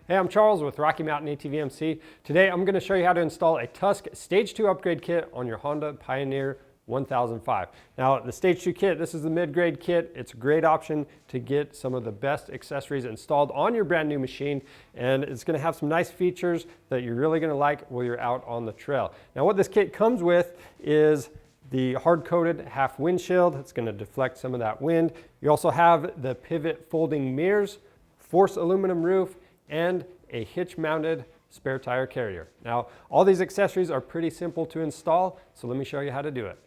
Hey, I'm Charles with Rocky Mountain ATV MC. Today I'm going to show you how to install a Tusk Stage 2 upgrade kit on your Honda Pioneer 1005. Now the Stage 2 kit, this is the mid-grade kit. It's a great option to get some of the best accessories installed on your brand new machine, and it's going to have some nice features that you're really going to like while you're out on the trail. Now what this kit comes with is the Hard Coated Half Windshield. It's going to deflect some of that wind. You also have the pivot folding mirrors, force aluminum roof, and a hitch mounted spare tire carrier. Now, all these accessories are pretty simple to install, so let me show you how to do it.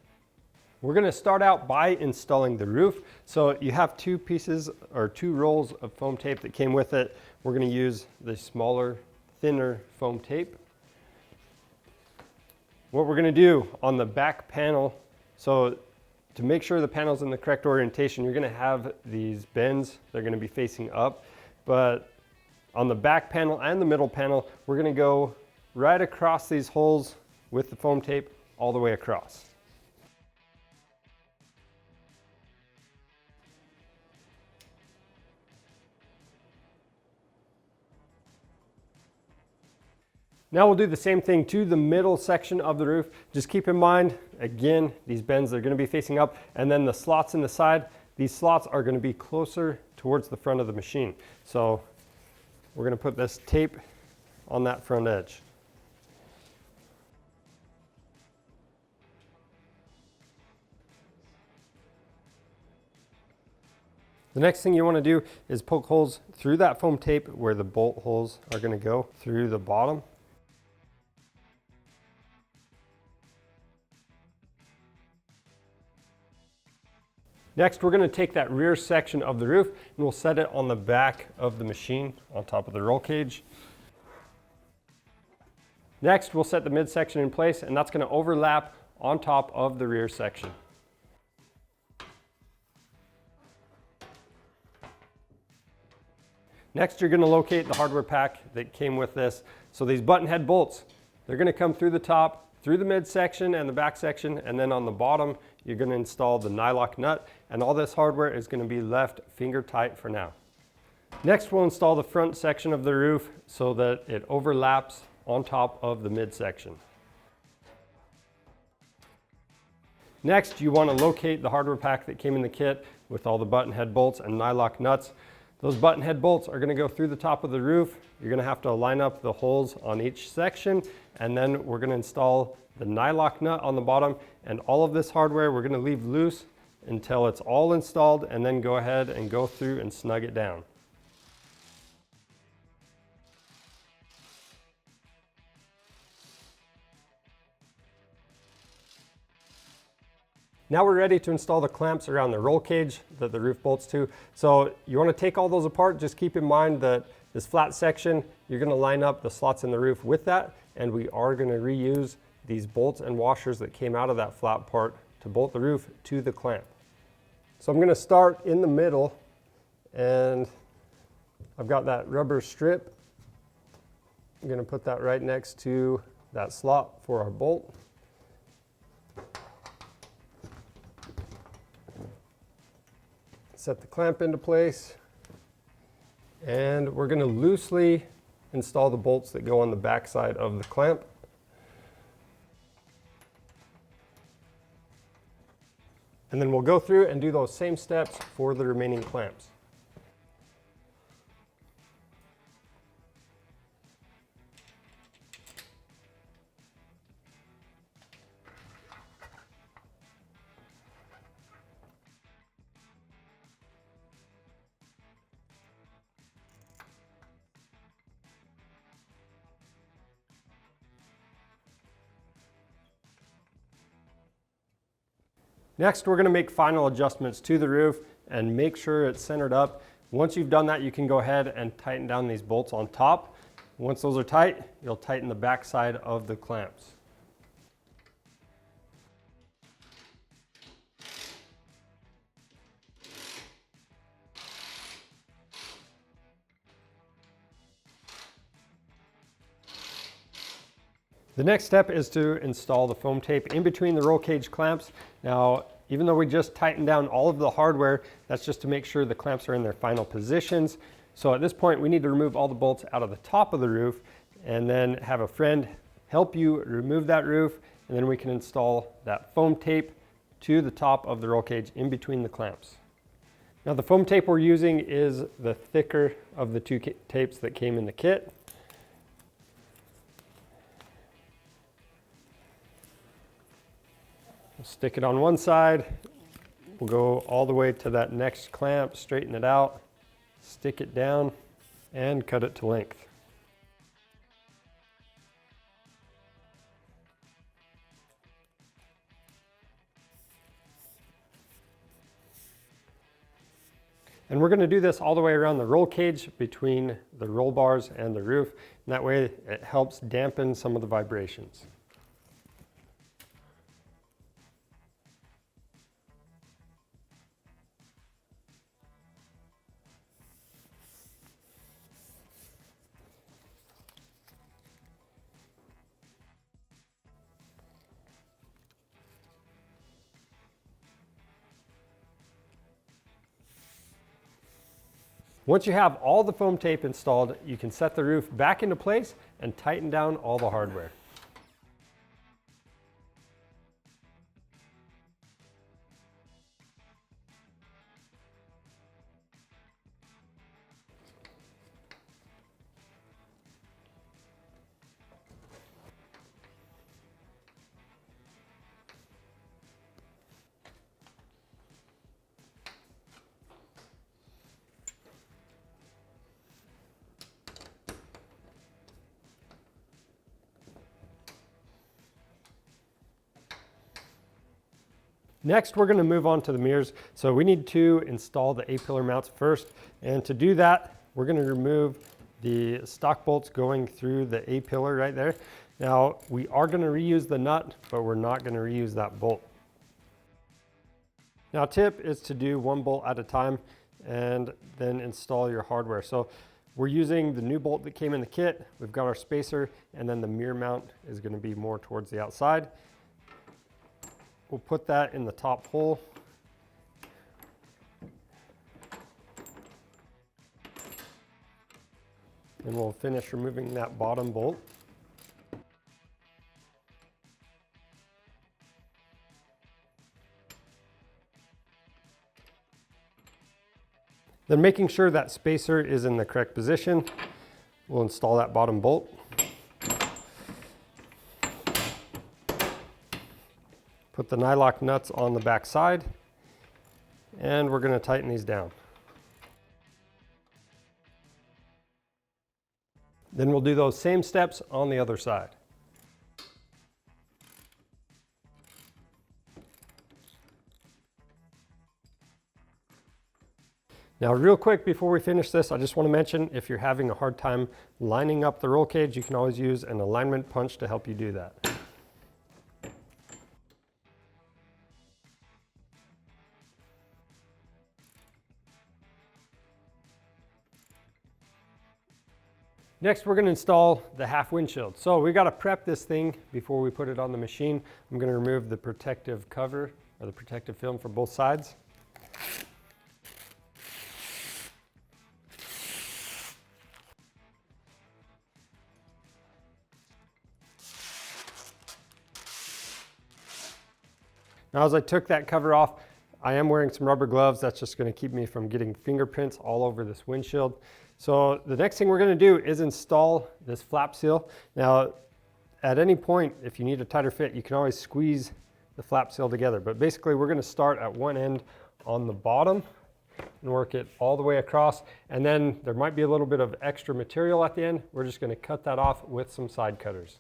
We're going to start out by installing the roof. So you have two pieces or two rolls of foam tape that came with it. We're going to use the smaller, thinner foam tape. What we're going to do on the back panel, so to make sure the panel's in the correct orientation, you're going to have these bends. They're going to be facing up, but on the back panel and the middle panel, we're going to go right across these holes with the foam tape all the way across. Now we'll do the same thing to the middle section of the roof. Just keep in mind, again, these bends are going to be facing up, and then the slots in the side, these slots are going to be closer towards the front of the machine. So we're going to put this tape on that front edge. The next thing you want to do is poke holes through that foam tape where the bolt holes are going to go through the bottom. Next, we're going to take that rear section of the roof and we'll set it on the back of the machine on top of the roll cage. Next, we'll set the midsection in place, and that's going to overlap on top of the rear section. Next, you're going to locate the hardware pack that came with this. So these button head bolts, they're going to come through the top, through the midsection and the back section, and then on the bottom, you're going to install the nylock nut, and all this hardware is going to be left finger tight for now. Next, we'll install the front section of the roof so that it overlaps on top of the midsection. Next, you want to locate the hardware pack that came in the kit with all the button head bolts and nylock nuts. Those button head bolts are going to go through the top of the roof. You're going to have to line up the holes on each section, and then we're going to install the nylock nut on the bottom, and all of this hardware we're going to leave loose until it's all installed, and then go ahead and go through and snug it down. Now we're ready to install the clamps around the roll cage that the roof bolts to. So you want to take all those apart. Just keep in mind that this flat section, you're going to line up the slots in the roof with that, and we are going to reuse these bolts and washers that came out of that flat part to bolt the roof to the clamp. So I'm going to start in the middle, and I've got that rubber strip. I'm going to put that right next to that slot for our bolt. Set the clamp into place, and we're going to loosely install the bolts that go on the back side of the clamp. And then we'll go through and do those same steps for the remaining clamps. Next, we're going to make final adjustments to the roof and make sure it's centered up. Once you've done that, you can go ahead and tighten down these bolts on top. Once those are tight, you'll tighten the back side of the clamps. The next step is to install the foam tape in between the roll cage clamps. Now, even though we just tightened down all of the hardware, that's just to make sure the clamps are in their final positions. So at this point, we need to remove all the bolts out of the top of the roof and then have a friend help you remove that roof, and then we can install that foam tape to the top of the roll cage in between the clamps. Now the foam tape we're using is the thicker of the two tapes that came in the kit. We'll stick it on one side. We'll go all the way to that next clamp, straighten it out, stick it down, and cut it to length. And we're going to do this all the way around the roll cage between the roll bars and the roof. And that way it helps dampen some of the vibrations. Once you have all the foam tape installed, you can set the roof back into place and tighten down all the hardware. Next, we're going to move on to the mirrors. So we need to install the A-pillar mounts first. And to do that, we're going to remove the stock bolts going through the A-pillar right there. Now, we are going to reuse the nut, but we're not going to reuse that bolt. Now, tip is to do one bolt at a time and then install your hardware. So we're using the new bolt that came in the kit. We've got our spacer, and then the mirror mount is going to be more towards the outside. We'll put that in the top hole. And we'll finish removing that bottom bolt. Then making sure that spacer is in the correct position, we'll install that bottom bolt. Put the nylock nuts on the back side, and we're going to tighten these down. Then we'll do those same steps on the other side. Now, real quick before we finish this, I just want to mention if you're having a hard time lining up the roll cage, you can always use an alignment punch to help you do that. Next, we're going to install the half windshield. So we got to prep this thing before we put it on the machine. I'm going to remove the protective cover or the protective film for both sides. Now, as I took that cover off, I am wearing some rubber gloves. That's just going to keep me from getting fingerprints all over this windshield. So the next thing we're going to do is install this flap seal. Now, at any point, if you need a tighter fit, you can always squeeze the flap seal together. But basically, we're going to start at one end on the bottom and work it all the way across. And then there might be a little bit of extra material at the end. We're just going to cut that off with some side cutters.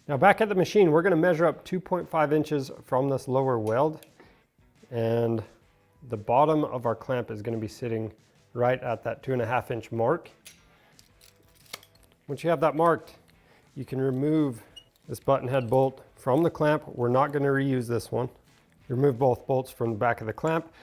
Now back at the machine, we're going to measure up 2.5 inches from this lower weld, and the bottom of our clamp is going to be sitting right at that 2.5 inch mark. Once you have that marked, you can remove this button head bolt from the clamp. We're not going to reuse this one. Remove both bolts from the back of the clamp.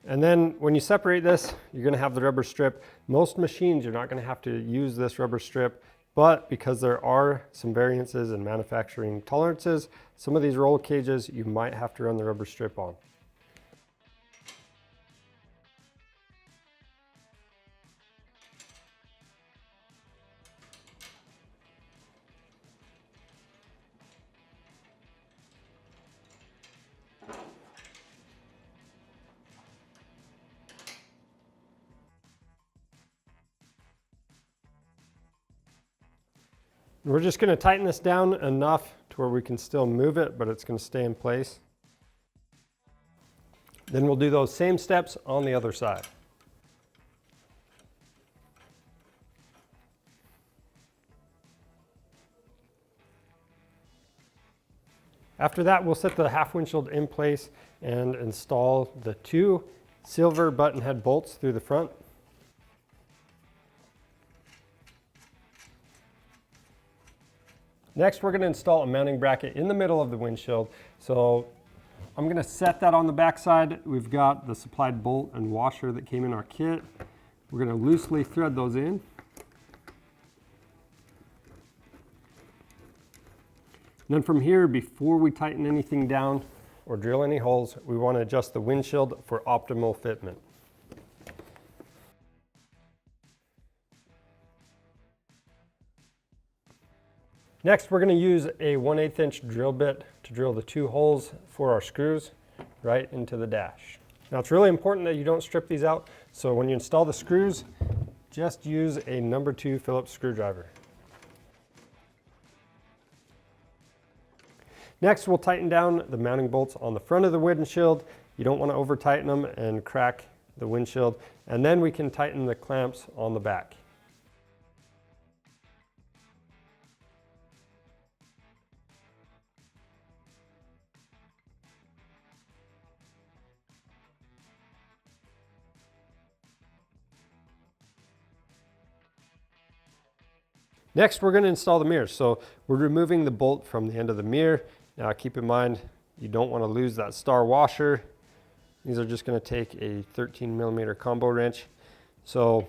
And then when you separate this, you're going to have the rubber strip. Most machines, you're not going to have to use this rubber strip. But because there are some variances in manufacturing tolerances, some of these roll cages you might have to run the rubber strip on. We're just going to tighten this down enough to where we can still move it, but it's going to stay in place. Then we'll do those same steps on the other side. After that, we'll set the half windshield in place and install the 2 silver button head bolts through the front. Next, we're going to install a mounting bracket in the middle of the windshield. So I'm going to set that on the back side. We've got the supplied bolt and washer that came in our kit. We're going to loosely thread those in. And then from here, before we tighten anything down or drill any holes, we want to adjust the windshield for optimal fitment. Next, we're going to use a 1/8 inch drill bit to drill the 2 holes for our screws right into the dash. Now, it's really important that you don't strip these out, so when you install the screws, just use a number 2 Phillips screwdriver. Next, we'll tighten down the mounting bolts on the front of the windshield. You don't want to over tighten them and crack the windshield, and then we can tighten the clamps on the back. Next, we're going to install the mirrors. So we're removing the bolt from the end of the mirror. Now keep in mind, you don't want to lose that star washer. These are just going to take a 13mm combo wrench. So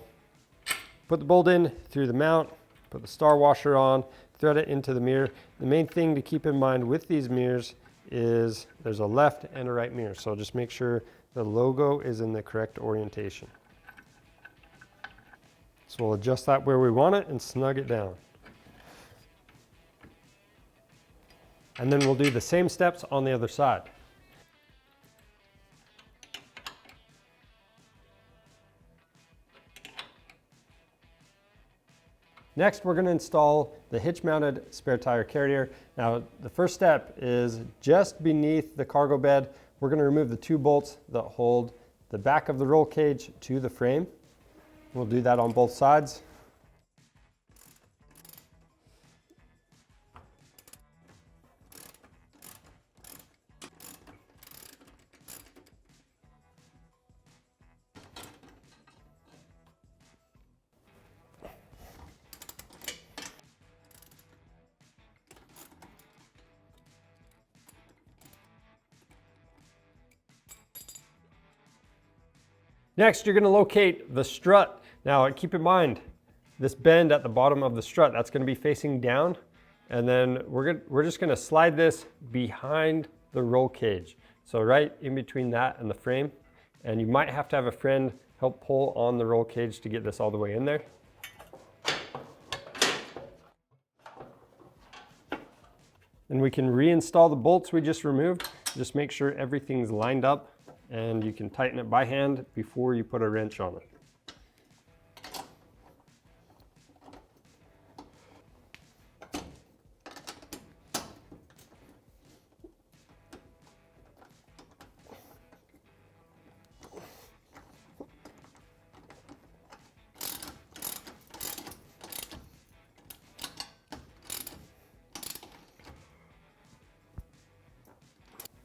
put the bolt in through the mount, put the star washer on, thread it into the mirror. The main thing to keep in mind with these mirrors is there's a left and a right mirror. So just make sure the logo is in the correct orientation. So we'll adjust that where we want it and snug it down. And then we'll do the same steps on the other side. Next, we're going to install the hitch-mounted spare tire carrier. Now, the first step is just beneath the cargo bed. We're going to remove the 2 bolts that hold the back of the roll cage to the frame. We'll do that on both sides. Next, you're going to locate the strut. Now, keep in mind, this bend at the bottom of the strut, that's going to be facing down. And then we're just going to slide this behind the roll cage. So right in between that and the frame. And you might have to have a friend help pull on the roll cage to get this all the way in there. And we can reinstall the bolts we just removed. Just make sure everything's lined up, and you can tighten it by hand before you put a wrench on it.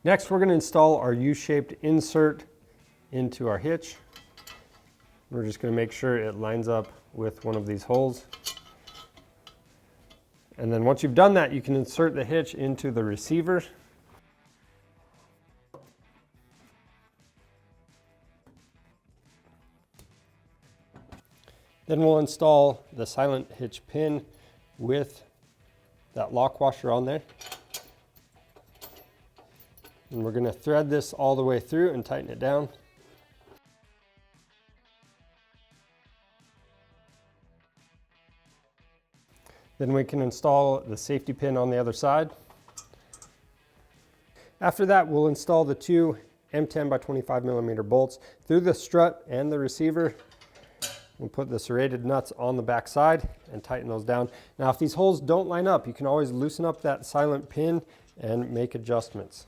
Next, we're going to install our U-shaped insert into our hitch. We're just going to make sure it lines up with one of these holes. And then once you've done that, you can insert the hitch into the receiver. Then we'll install the silent hitch pin with that lock washer on there. And we're going to thread this all the way through and tighten it down. Then we can install the safety pin on the other side. After that, we'll install the two M10 by 25 millimeter bolts through the strut and the receiver. We'll put the serrated nuts on the back side and tighten those down. Now, if these holes don't line up, you can always loosen up that silent pin and make adjustments.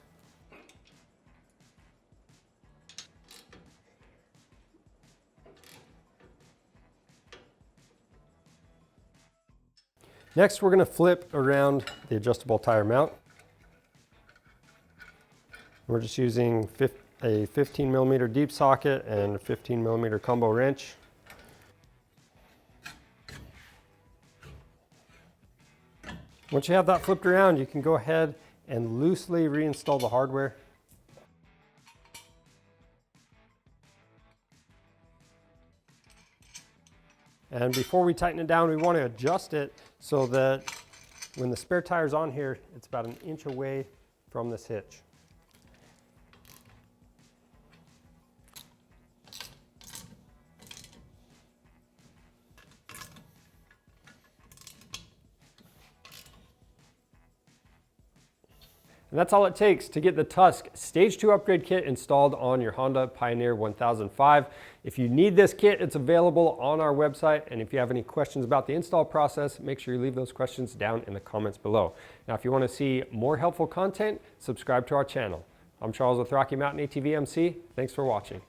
Next, we're going to flip around the adjustable tire mount. We're just using a 15 millimeter deep socket and a 15 millimeter combo wrench. Once you have that flipped around, you can go ahead and loosely reinstall the hardware. And before we tighten it down, we want to adjust it so that when the spare tire's on here, it's about an inch away from this hitch. And that's all it takes to get the Tusk Stage 2 Upgrade Kit installed on your Honda Pioneer 1005. If you need this kit, it's available on our website. And if you have any questions about the install process, make sure you leave those questions down in the comments below. Now, if you want to see more helpful content, subscribe to our channel. I'm Charles with Rocky Mountain ATV MC. Thanks for watching.